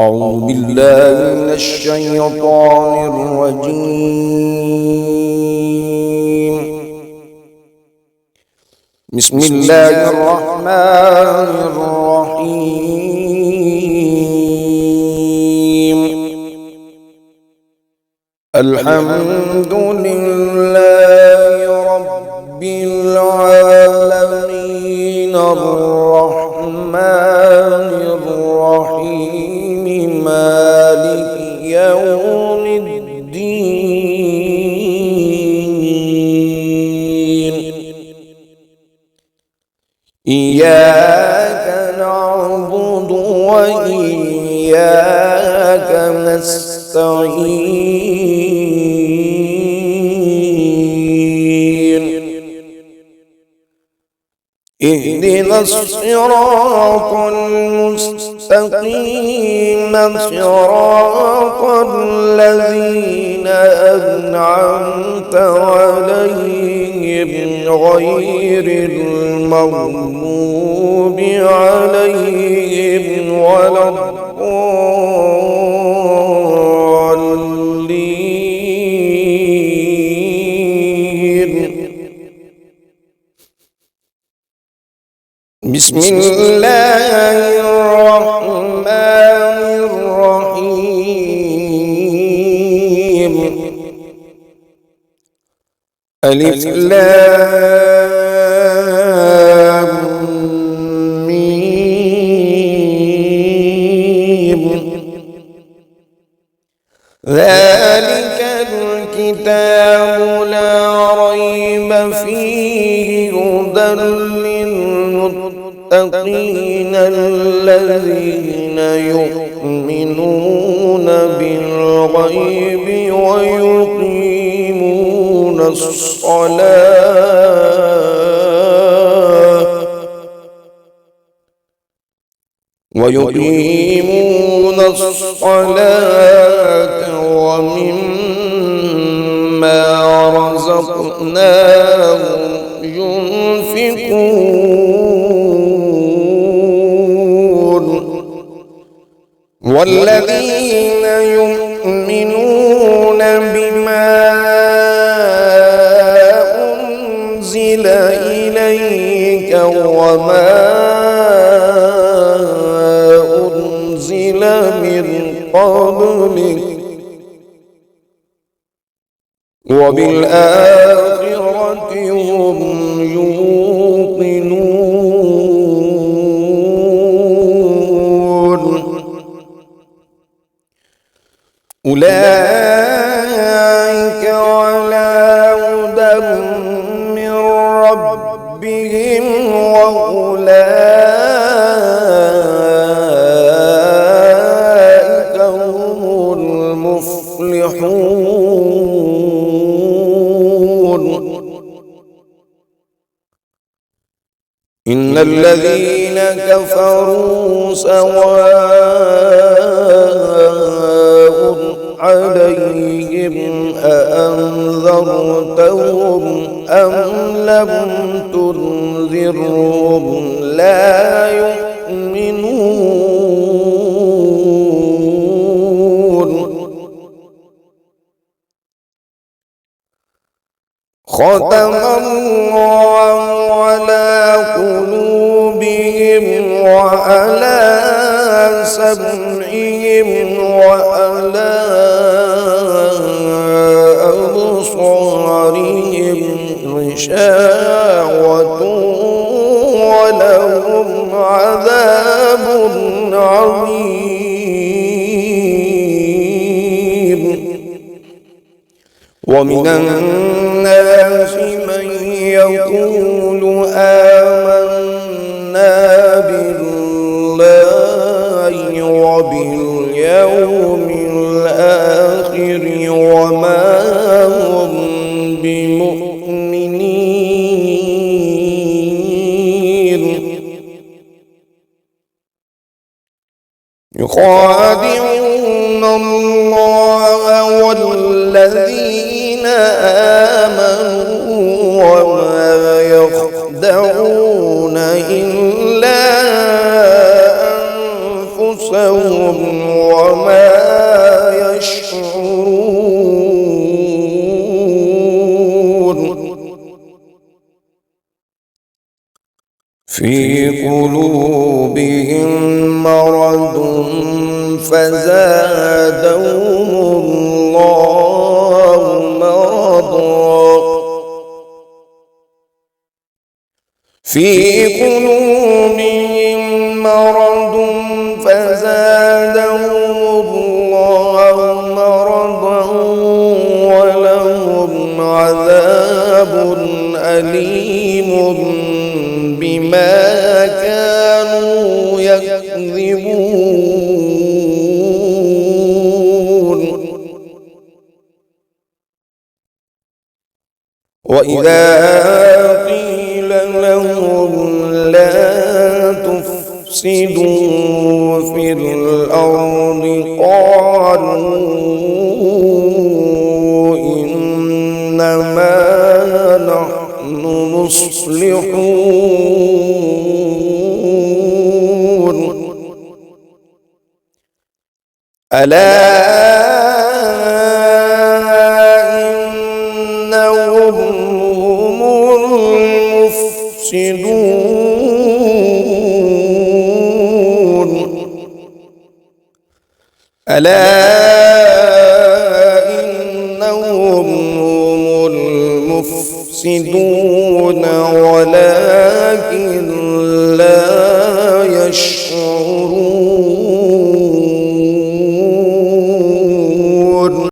أعوذ بالله من الشيطان الرجيم. بسم الله الرحمن الرحيم. الحمد لله رب العالمين الرحمن الرحيم مالك يوم الدين. إياك نعبد وإياك نستعين. اهدنا الصراط المستقيم صراط الذين أنعمت عليهم غير المغضوب عليهم ولا الضالين. بسم الله الرحمن الرحيم. ألف لام ميم. ذلك الكتاب لا ريب فيه هدى للمتقين الذين يؤمنون بالغيب ويقيمون الصلاة ومما رزقناهم ينفقون. والذين يؤمنون بما أنزل إليك وما أنزل من قبلك وبالآخرة هم يوقنون. أولئك على هدى من ربهم وأولئك هم المفلحون. إن الذين كفروا سواء عليهم أأنذرتهم أم لم تنذرهم لا يؤمنون. ختم الله على قلوبهم وعلى سمعهم وعلى أبصارهم غشاوة ولهم عذاب عظيم. ومن الناس من يقول آمنا بالله وباليوم الآخر وما هم بمؤمنين. يخادعون الله والذين آمنوا وما يخدعون إلا أنفسهم وما يشعرون. في قلوبهم مرض فزادهم الله مرضا. في قلوبهم مرض فزادهم الله مرضا ولهم عذاب أليم بما كانوا يكذبون. وإذا قيل لهم لا تفسدوا في الأرض قالوا إنما نحن مصلحون. ألا إنهم هم المفسدون. ألا إنهم هم المفسدون ولكن